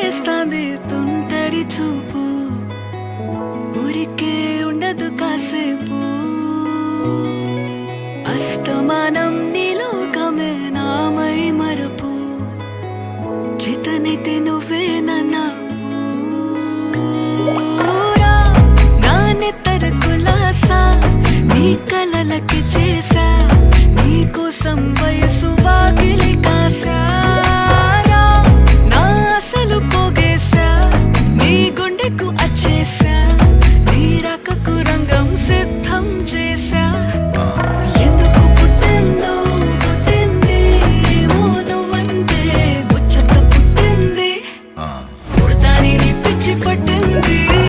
చేస్తాంది తుంటరి చూపు, ఊరికే ఉండదు కాసేపు. అస్తమానం నీలోకమే నామై మరపు, చేతనైతే నువ్వే